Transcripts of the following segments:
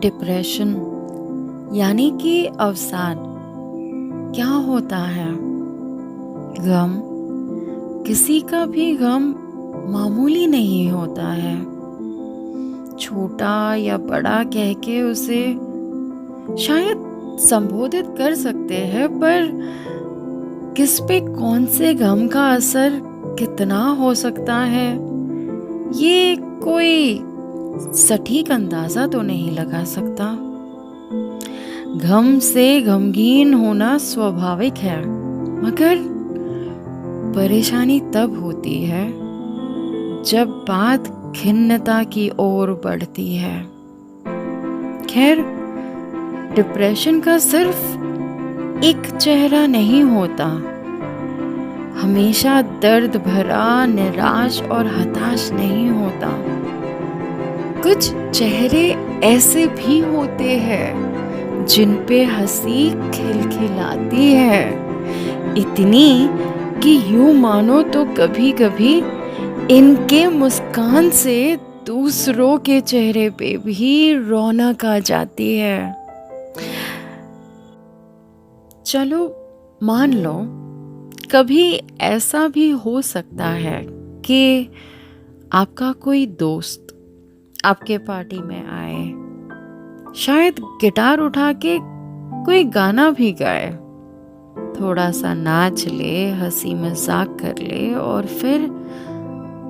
Depression यानी कि अवसाद क्या होता है? गम, किसी का भी गम मामूली नहीं होता है। छोटा या बड़ा कह के उसे शायद संबोधित कर सकते हैं, पर किस पे कौन से गम का असर कितना हो सकता है, ये कोई सटीक अंदाजा तो नहीं लगा सकता। गम से गमगीन होना स्वाभाविक है, मगर परेशानी तब होती है जब बात खिन्नता की ओर बढ़ती है। खैर, डिप्रेशन का सिर्फ एक चेहरा नहीं होता। हमेशा दर्द भरा, निराश और हताश नहीं होता। कुछ चेहरे ऐसे भी होते हैं जिन पे हंसी खिलखिलाती है, इतनी कि यूं मानो तो कभी कभी इनके मुस्कान से दूसरों के चेहरे पे भी रौनक आ जाती है। चलो मान लो, कभी ऐसा भी हो सकता है कि आपका कोई दोस्त आपके पार्टी में आए, शायद गिटार उठा के कोई गाना भी गाए, थोड़ा सा नाच ले, हंसी मजाक कर ले और फिर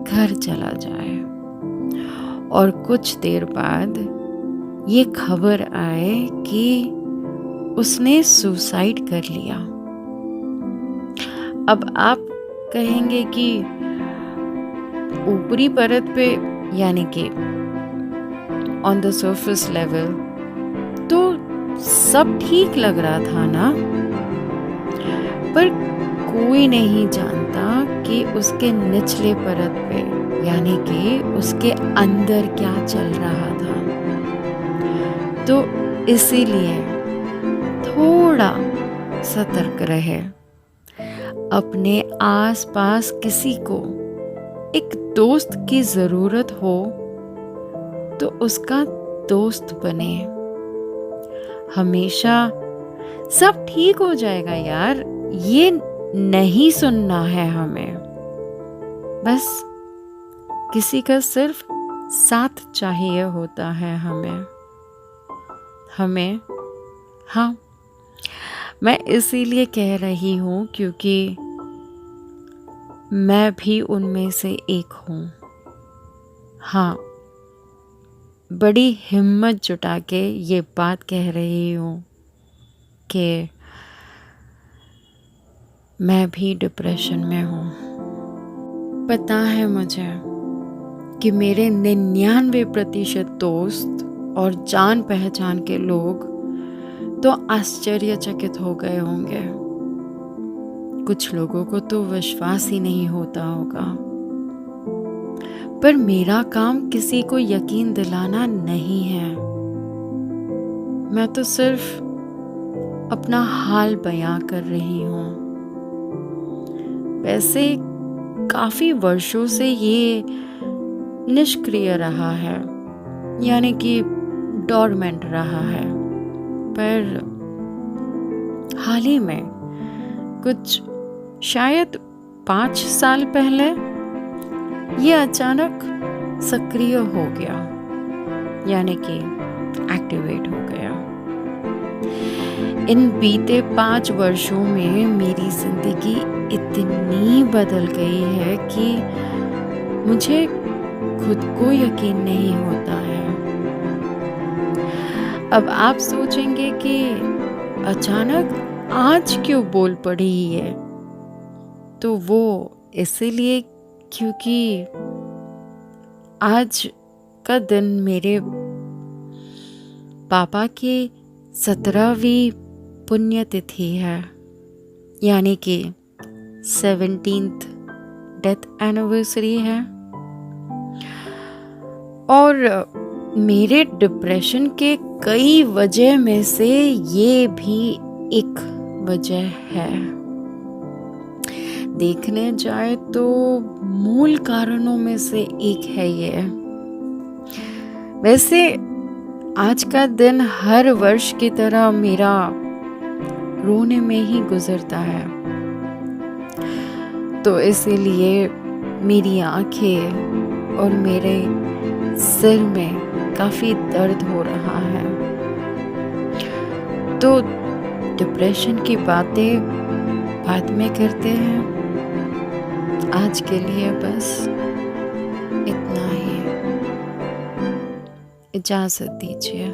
घर चला जाए। और कुछ देर बाद ये खबर आए कि उसने सुसाइड कर लिया। अब आप कहेंगे कि ऊपरी परत पे, यानी कि ऑन द सरफेस लेवल, तो सब ठीक लग रहा था ना, पर कोई नहीं जानता कि उसके निचले परत पे, यानी कि उसके अंदर क्या चल रहा था। तो इसीलिए थोड़ा सतर्क रहे। अपने आसपास किसी को एक दोस्त की जरूरत हो तो उसका दोस्त बने। हमेशा सब ठीक हो जाएगा यार, ये नहीं सुनना है हमें। बस किसी का सिर्फ साथ चाहिए होता है हमें। हाँ, मैं इसीलिए कह रही हूँ क्योंकि मैं भी उनमें से एक हूँ। हाँ, बड़ी हिम्मत जुटा के ये बात कह रही हूँ कि मैं भी डिप्रेशन में हूँ। पता है मुझे कि मेरे 99% दोस्त और जान पहचान के लोग तो आश्चर्यचकित हो गए होंगे। कुछ लोगों को तो विश्वास ही नहीं होता होगा। पर मेरा काम किसी को यकीन दिलाना नहीं है। मैं तो सिर्फ अपना हाल बयां कर रही हूँ। वैसे काफी वर्षों से ये निष्क्रिय रहा है, यानी कि डोरमेंट रहा है, पर हाल ही में कुछ शायद 5 साल पहले ये अचानक सक्रिय हो गया, यानी कि एक्टिवेट हो गया। इन बीते 5 वर्षों में मेरी जिंदगी इतनी बदल गई है कि मुझे खुद को यकीन नहीं होता है। अब आप सोचेंगे कि अचानक आज क्यों बोल पड़ी है, तो वो इसीलिए क्योंकि आज का दिन मेरे पापा की 17वीं पुण्यतिथि है, यानी कि 17th डेथ एनिवर्सरी है। और मेरे डिप्रेशन के कई वजह में से ये भी एक वजह है। देखने जाए तो मूल कारणों में से एक है ये। वैसे आज का दिन हर वर्ष की तरह मेरा रोने में ही गुजरता है, तो इसीलिए मेरी आंखें और मेरे सिर में काफ़ी दर्द हो रहा है। तो डिप्रेशन की बातें बाद में करते हैं, आज के लिए बस इतना ही। इजाज़त दीजिए।